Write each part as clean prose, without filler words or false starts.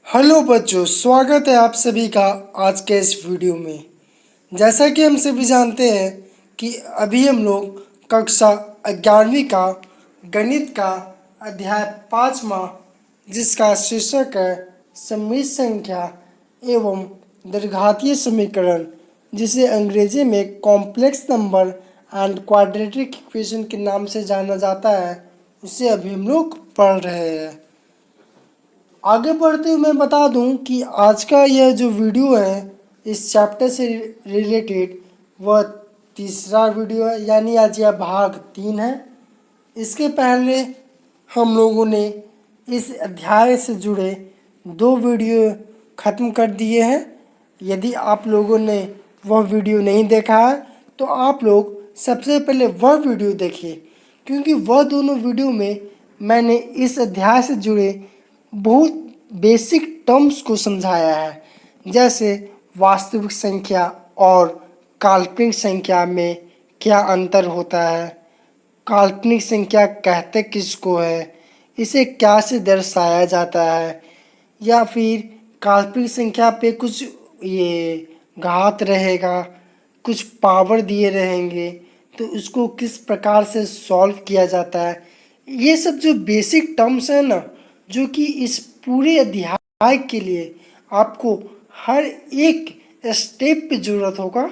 Hello बच्चों, स्वागत है आप सभी का आज के इस वीडियो में। जैसा कि हम सभी जानते हैं कि अभी हम लोग कक्षा 11वीं का गणित का अध्याय 5वां, जिसका शीर्षक है सममित संख्या एवं द्विघातीय समीकरण, जिसे अंग्रेजी में complex number and quadratic equation के नाम से जाना जाता है, उसे अभी हम लोग पढ़ रहे हैं। आगे बढ़ते हुए मैं बता दूं कि आज का यह जो वीडियो है इस चैप्टर से रिलेटेड वह तीसरा वीडियो है, यानी आज यह भाग 3 है। इसके पहले हम लोगों ने इस अध्याय से जुड़े 2 वीडियो ख़त्म कर दिए हैं। यदि आप लोगों ने वह वीडियो नहीं देखा है तो आप लोग सबसे पहले वह वीडियो देखिए, क्योंकि वह दोनों वीडियो में मैंने इस अध्याय से जुड़े बहुत बेसिक टर्म्स को समझाया है, जैसे वास्तविक संख्या और काल्पनिक संख्या में क्या अंतर होता है, काल्पनिक संख्या कहते किसको है, इसे क्या से दर्शाया जाता है, या फिर काल्पनिक संख्या पे कुछ ये घात रहेगा, कुछ पावर दिए रहेंगे तो उसको किस प्रकार से सॉल्व किया जाता है। ये सब जो बेसिक टर्म्स हैं ना, जो कि इस पूरे अध्याय के लिए आपको हर एक स्टेप पे ज़रूरत होगा,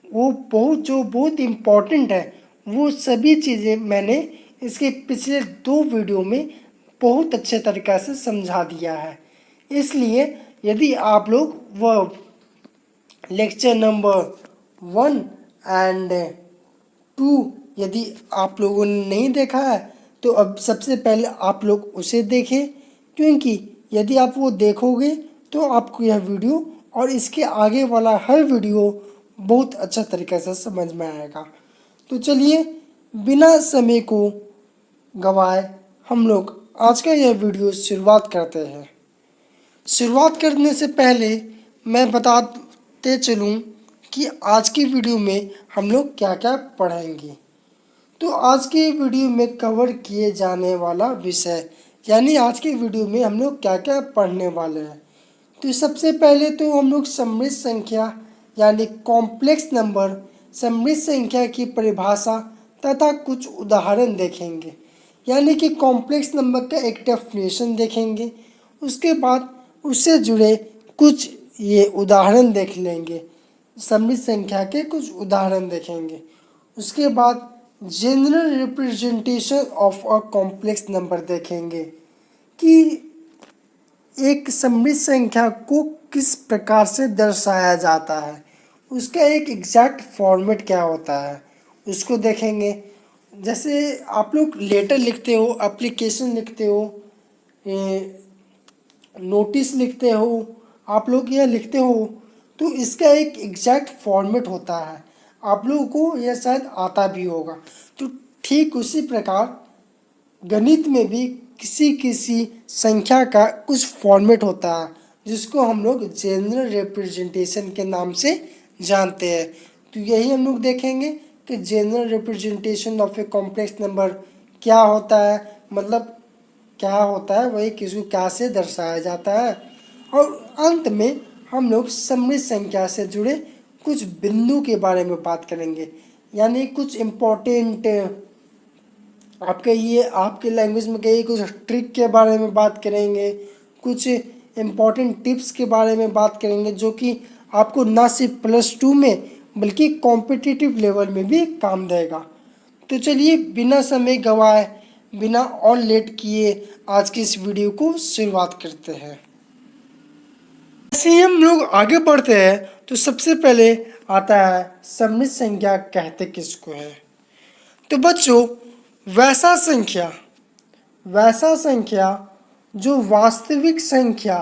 वो बहुत इम्पॉर्टेंट है। वो सभी चीज़ें मैंने इसके पिछले 2 वीडियो में बहुत अच्छे तरीक़ा से समझा दिया है। इसलिए यदि आप लोग वह लेक्चर नंबर 1 एंड 2 यदि आप लोगों ने नहीं देखा है तो अब सबसे पहले आप लोग उसे देखें, क्योंकि यदि आप वो देखोगे तो आपको यह वीडियो और इसके आगे वाला हर वीडियो बहुत अच्छा तरीके से समझ में आएगा। तो चलिए बिना समय को गवाए हम लोग आज का यह वीडियो शुरुआत करते हैं। शुरुआत करने से पहले मैं बताते चलूँ कि आज की वीडियो में हम लोग क्या क्या पढ़ेंगे। तो आज के वीडियो में कवर किए जाने वाला विषय, यानी आज के वीडियो में हम लोग क्या क्या पढ़ने वाले हैं। तो सबसे पहले तो हम लोग सममित संख्या यानी कॉम्प्लेक्स नंबर, सममित संख्या की परिभाषा तथा कुछ उदाहरण देखेंगे, यानी कि कॉम्प्लेक्स नंबर का एक डेफिनेशन देखेंगे। उसके बाद उससे जुड़े कुछ ये उदाहरण देख लेंगे, सममित संख्या के कुछ उदाहरण देखेंगे। उसके बाद general representation of a complex number देखेंगे कि एक सममित संख्या को किस प्रकार से दर्शाया जाता है, उसका एक एग्जैक्ट फॉर्मेट क्या होता है उसको देखेंगे। जैसे आप लोग लेटर लिखते हो, एप्लीकेशन लिखते हो, नोटिस लिखते हो, आप लोग यह लिखते हो तो इसका एक एग्जैक्ट फॉर्मेट होता है। आप लोगों को यह शायद आता भी होगा। तो ठीक उसी प्रकार गणित में भी किसी किसी संख्या का कुछ फॉर्मेट होता है, जिसको हम लोग जनरल रिप्रेजेंटेशन के नाम से जानते हैं। तो यही हम लोग देखेंगे कि general representation of a complex number क्या होता है, मतलब क्या होता है, वही किसको क्या से दर्शाया जाता है। और अंत में हम लोग सममित संख्या से जुड़े कुछ बिंदु के बारे में बात करेंगे, यानी कुछ इम्पोर्टेंट आपके लैंग्वेज में कहिए कुछ ट्रिक के बारे में बात करेंगे, कुछ इम्पोर्टेंट टिप्स के बारे में बात करेंगे, जो कि आपको ना सिर्फ +2 में बल्कि कॉम्पिटिटिव लेवल में भी काम देगा। तो चलिए बिना समय गवाए, बिना और लेट किए आज की इस वीडियो को शुरुआत करते हैं। जैसे ही हम लोग आगे बढ़ते हैं तो सबसे पहले आता है सममित संख्या कहते किसको है। तो बच्चों, वैसा संख्या जो वास्तविक संख्या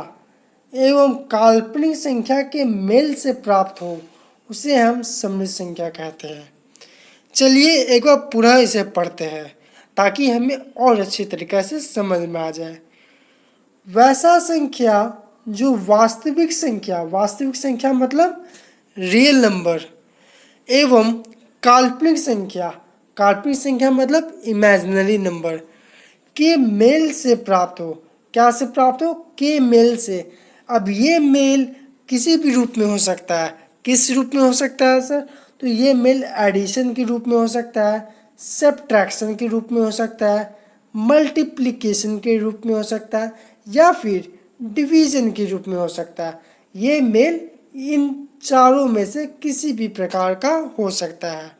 एवं काल्पनिक संख्या के मेल से प्राप्त हो, उसे हम सममित संख्या कहते हैं। चलिए एक बार पूरा इसे पढ़ते हैं ताकि हमें और अच्छी तरीके से समझ में आ जाए। वैसा संख्या जो वास्तविक संख्या मतलब रियल नंबर, एवं काल्पनिक संख्या मतलब इमेजिनरी नंबर के मेल से प्राप्त हो, क्या से प्राप्त हो, के मेल से। अब ये मेल किसी भी रूप में हो सकता है। किस रूप में हो सकता है सर? तो ये मेल एडिशन के रूप में हो सकता है, सब्ट्रैक्शन के रूप में हो सकता है, मल्टीप्लिकेशन के रूप में हो सकता है, या फिर डिवीजन के रूप में हो सकता है। ये मेल इन चारों में से किसी भी प्रकार का हो सकता है।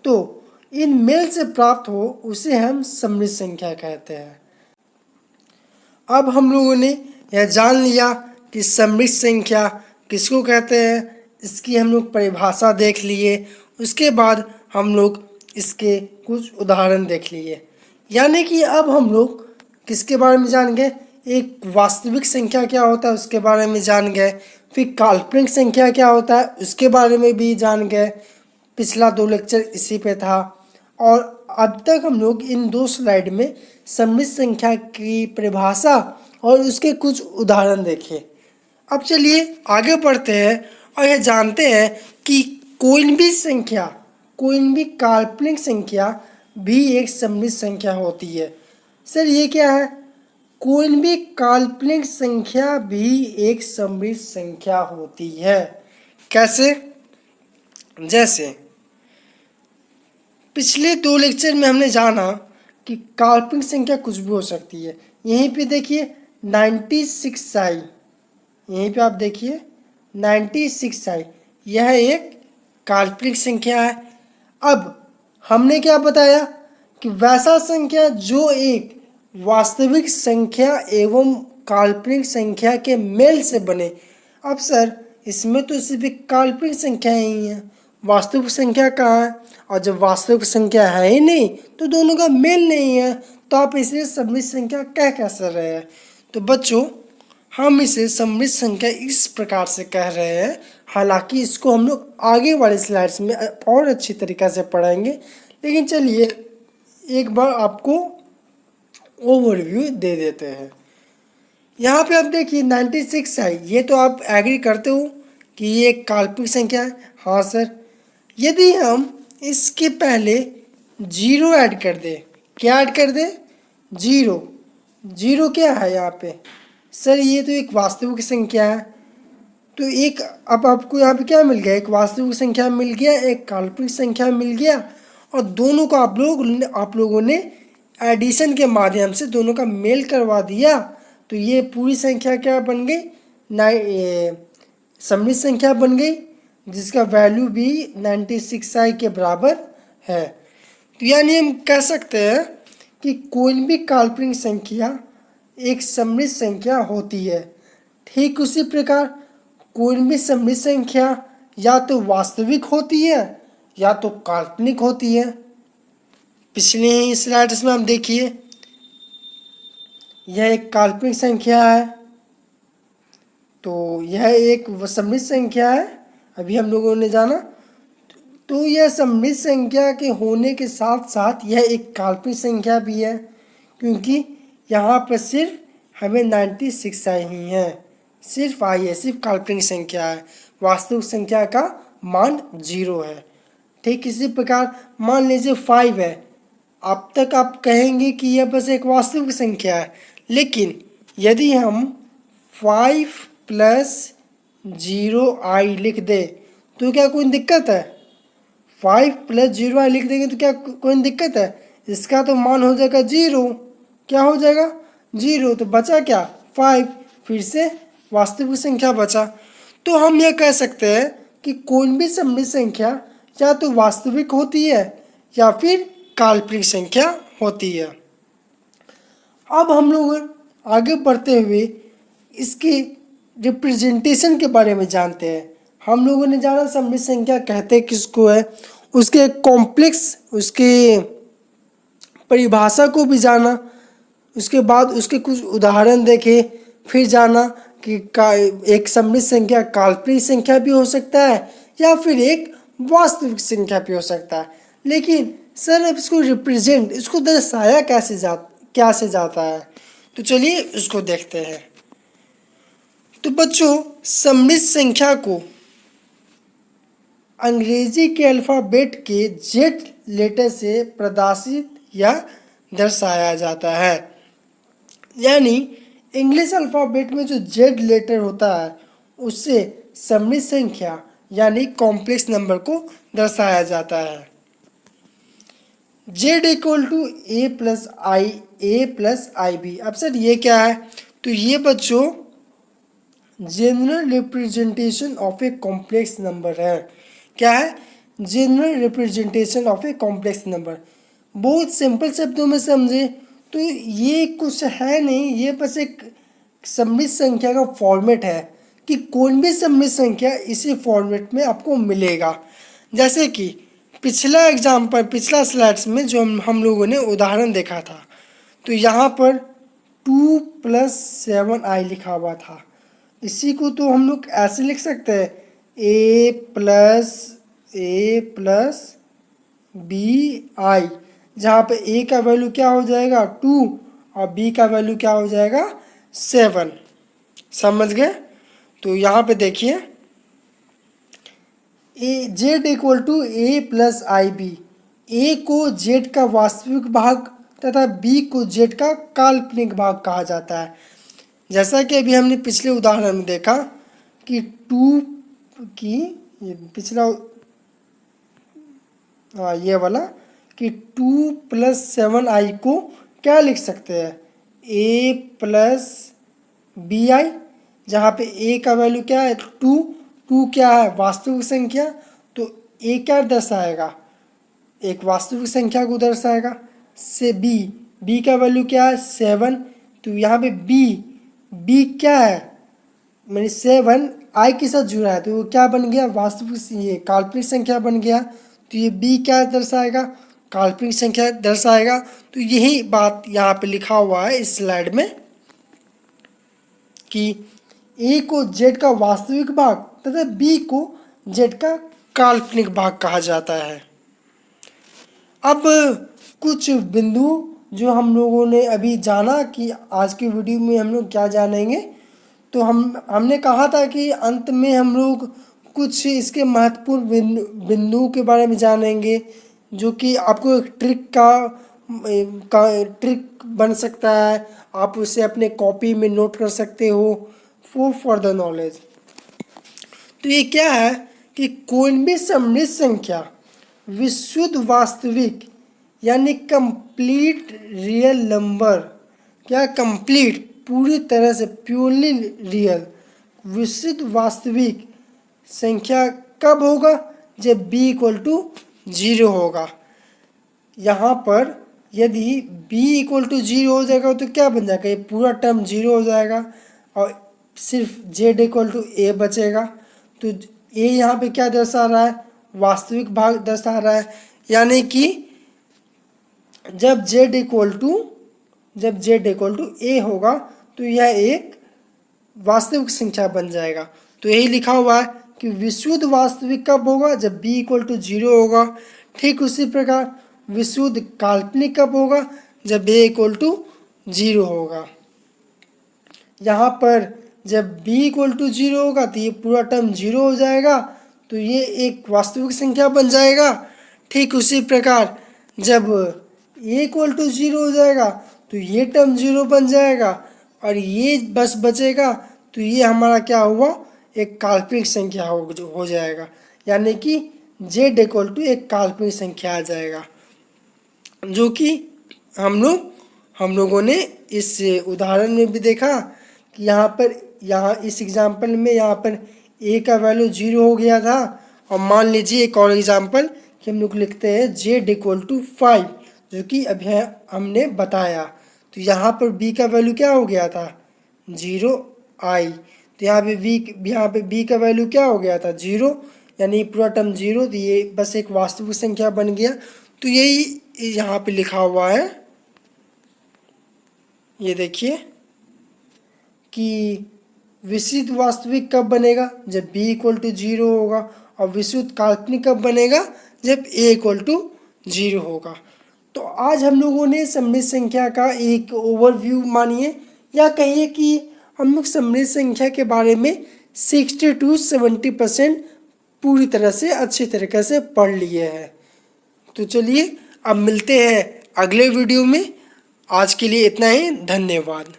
तो इन मेल से प्राप्त हो उसे हम सम्मिश्र संख्या कहते हैं। अब हम लोगों ने यह जान लिया कि सम्मिश्र संख्या किसको कहते हैं, इसकी हम लोग परिभाषा देख लिए। उसके बाद हम लोग इसके कुछ उदाहरण देख लिए। यानी कि अब हम लोग किसके बारे में जान गए, एक वास्तविक संख्या क्या होता है उसके बारे में जान गए, फिर काल्पनिक संख्या क्या होता है उसके बारे में भी जान गए। पिछला 2 लेक्चर इसी पे था। और अब तक हम लोग इन 2 स्लाइड में सम्मिश्र संख्या की परिभाषा और उसके कुछ उदाहरण देखे। अब चलिए आगे बढ़ते हैं और यह जानते हैं कि कोई भी संख्या, कोई भी काल्पनिक संख्या भी एक सम्मिश्र संख्या होती है। सर ये क्या है? कोई भी काल्पनिक संख्या भी एक सम्मिश्र संख्या होती है। कैसे? जैसे पिछले 2 लेक्चर में हमने जाना कि काल्पनिक संख्या कुछ भी हो सकती है। यहीं पे देखिए 96 आई, यहीं पे आप देखिए 96 आई, यह एक काल्पनिक संख्या है। अब हमने क्या बताया कि वैसा संख्या जो एक वास्तविक संख्या एवं काल्पनिक संख्या के मेल से बने। अब सर इसमें तो सिर्फ एक काल्पनिक संख्या ही है, वास्तविक संख्या कहाँ है? और जब वास्तविक संख्या है ही नहीं तो दोनों का मेल नहीं है, तो आप इसे सम्मिश्र संख्या कह कैसे रहे हैं? तो बच्चों हम इसे सम्मिश्र संख्या इस प्रकार से कह रहे हैं। हालांकि इसको हम लोग आगे वाले स्लाइड्स में और अच्छी तरीक़ा से पढ़ाएंगे, लेकिन चलिए एक बार आपको ओवरव्यू दे देते हैं। यहाँ पे आप देखिए 96 है, ये तो आप एग्री करते हो कि ये एक काल्पनिक संख्या है? हाँ सर। यदि हम इसके पहले 0 ऐड कर दें, क्या ऐड कर दें? 0। 0 क्या है यहाँ पे? सर ये तो एक वास्तविक संख्या है। तो एक अब आपको यहाँ पे क्या मिल गया? एक वास्तविक संख्या मिल गया, एक काल्पनिक संख्या मिल गया, और दोनों को आप लोगों ने एडिशन के माध्यम से दोनों का मेल करवा दिया। तो ये पूरी संख्या क्या बन गई? सम्मिश्र संख्या बन गई, जिसका वैल्यू भी 96i के बराबर है। तो यानी हम कह सकते हैं कि कोई भी काल्पनिक संख्या एक सम्मिश्र संख्या होती है। ठीक उसी प्रकार कोई भी सम्मिश्र संख्या या तो वास्तविक होती है या तो काल्पनिक होती है। पिछले स्लाइड्स में आप देखिए यह एक काल्पनिक संख्या है, तो यह एक सम्मिश्र संख्या है, अभी हम लोगों ने जाना। तो यह सम्मिश्र संख्या के होने के साथ साथ यह एक काल्पनिक संख्या भी है, क्योंकि यहाँ पर सिर्फ हमें 96 आई ही है, सिर्फ आई है, सिर्फ काल्पनिक संख्या है, वास्तविक संख्या का मान 0 है। ठीक इसी प्रकार मान लीजिए 5 है, अब तक आप कहेंगे कि यह बस एक वास्तविक संख्या है, लेकिन यदि हम 5 + 0i लिख दे तो क्या कोई दिक्कत है? 5 + 0i लिख देंगे तो क्या कोई दिक्कत है? इसका तो मान हो जाएगा 0। क्या हो जाएगा? 0। तो बचा क्या? 5, फिर से वास्तविक संख्या बचा। तो हम यह कह सकते हैं कि कोई भी सम्मिश्र संख्या या तो वास्तविक होती है या फिर काल्पनिक संख्या होती है। अब हम लोग आगे बढ़ते हुए इसके रिप्रेजेंटेशन के बारे में जानते हैं। हम लोगों ने जाना सम्मिश्र संख्या कहते किसको है, उसके कॉम्प्लेक्स, उसके परिभाषा को भी जाना, उसके बाद उसके कुछ उदाहरण देखे, फिर जाना कि एक सम्मिश्र संख्या काल्पनिक संख्या भी हो सकता है या फिर एक वास्तविक संख्या भी हो सकता है। लेकिन सर अब इसको रिप्रेजेंट, इसको दर्शाया कैसे जाता है, तो चलिए उसको देखते हैं। तो बच्चों सम्मिश्र संख्या को अंग्रेजी के अल्फ़ाबेट के जेड लेटर से प्रदर्शित या दर्शाया जाता है। यानी इंग्लिश अल्फ़ाबेट में जो जेड लेटर होता है उससे सममित संख्या यानी कॉम्प्लेक्स नंबर को दर्शाया जाता है। Z equal to A plus I B. अब सर ये क्या है? तो ये बच्चों general representation of a complex number है। क्या है? General representation of a complex number. बहुत सिंपल शब्दों में समझे तो ये कुछ है नहीं, ये बस एक सममित संख्या का फॉर्मेट है कि कोई भी सममित संख्या इसी फॉर्मेट में आपको मिलेगा। जैसे कि पिछला एग्जाम्पल, पिछला स्लाइड्स में जो हम लोगों ने उदाहरण देखा था, तो यहाँ पर 2 + 7i लिखा हुआ था। इसी को तो हम लोग ऐसे लिख सकते हैं a प्लस बी आई, जहाँ पे a का वैल्यू क्या हो जाएगा 2 और b का वैल्यू क्या हो जाएगा 7। समझ गए? तो यहाँ पे देखिए Z equal to A plus I B. A को जेड का वास्तविक भाग तथा बी को जेड का काल्पनिक भाग कहा जाता है। जैसा कि अभी हमने पिछले उदाहरण में देखा कि 2 की पिछला ये वाला कि 2 + 7i को क्या लिख सकते हैं a प्लस बी आई, जहाँ पे a का वैल्यू क्या है 2 क्या है वास्तविक संख्या, तो a क्या दर्शाएगा एक वास्तविक संख्या को दर्शाएगा। से b का वैल्यू क्या है 7, तो यहाँ पे b क्या है मैंने 7 i के साथ जुड़ा है तो वो क्या बन गया वास्तविक, ये काल्पनिक संख्या बन गया। तो ये b क्या दर्शाएगा काल्पनिक संख्या दर्शाएगा। तो यही बात यहाँ पे लिखा हुआ है इस स्लाइड में कि a को z का वास्तविक भाग तथा b को z का काल्पनिक भाग कहा जाता है। अब कुछ बिंदु जो हम लोगों ने अभी जाना कि आज की वीडियो में हम लोग क्या जानेंगे, तो हमने कहा था कि अंत में हम लोग कुछ इसके महत्वपूर्ण बिंदुओं के बारे में जानेंगे जो कि आपको एक ट्रिक बन सकता है, आप उसे अपने कॉपी में नोट कर सकते हो फॉर द नॉलेज। तो ये क्या है कि कोई भी सममित संख्या विशुद्ध वास्तविक यानी कंप्लीट रियल नंबर, क्या कंप्लीट पूरी तरह से प्योरली रियल विशुद्ध वास्तविक संख्या कब होगा जब b = 0 होगा। यहाँ पर यदि b = 0 हो जाएगा तो क्या बन जाएगा ये पूरा टर्म 0 हो जाएगा और सिर्फ z = a बचेगा। तो a यहाँ पे क्या दर्शा रहा है वास्तविक भाग दर्शा रहा है, यानी कि जब z = a होगा तो यह एक वास्तविक संख्या बन जाएगा। तो यही लिखा हुआ है कि विशुद्ध वास्तविक कब होगा जब b = 0 होगा। ठीक उसी प्रकार विशुद्ध काल्पनिक कब होगा जब a = 0 होगा। यहाँ पर जब b = 0 होगा तो ये पूरा टर्म 0 हो जाएगा, तो ये एक वास्तविक संख्या बन जाएगा। ठीक उसी प्रकार जब a = 0 हो जाएगा तो ये टर्म 0 बन जाएगा और ये बस बचेगा, तो ये हमारा क्या हुआ एक काल्पनिक संख्या हो जाएगा, यानी कि z = एक काल्पनिक संख्या आ जाएगा, जो कि हम लोगों ने इस उदाहरण में भी देखा कि यहाँ इस एग्जाम्पल में यहाँ पर a का वैल्यू 0 हो गया था। और मान लीजिए एक और एग्जाम्पल कि हम लोग लिखते हैं z = 5, जो कि अभी हमने बताया। तो यहाँ पर b का वैल्यू क्या हो गया था 0i, तो यहाँ पे b का वैल्यू क्या हो गया था 0, यानी पूरा टर्म 0, तो ये बस एक वास्तविक संख्या बन गया। तो यही यहाँ पे लिखा हुआ है, ये देखिए कि विशुद्ध वास्तविक कब बनेगा जब b = 0 होगा और विशुद्ध काल्पनिक कब बनेगा जब a = 0 होगा। तो आज हम लोगों ने सममित संख्या का एक ओवरव्यू मानिए या कहिए कि हम लोग सममित संख्या के बारे में 60 to 70% पूरी तरह से अच्छी तरीके से पढ़ लिए हैं। तो चलिए अब मिलते हैं अगले वीडियो में। आज के लिए इतना ही, धन्यवाद।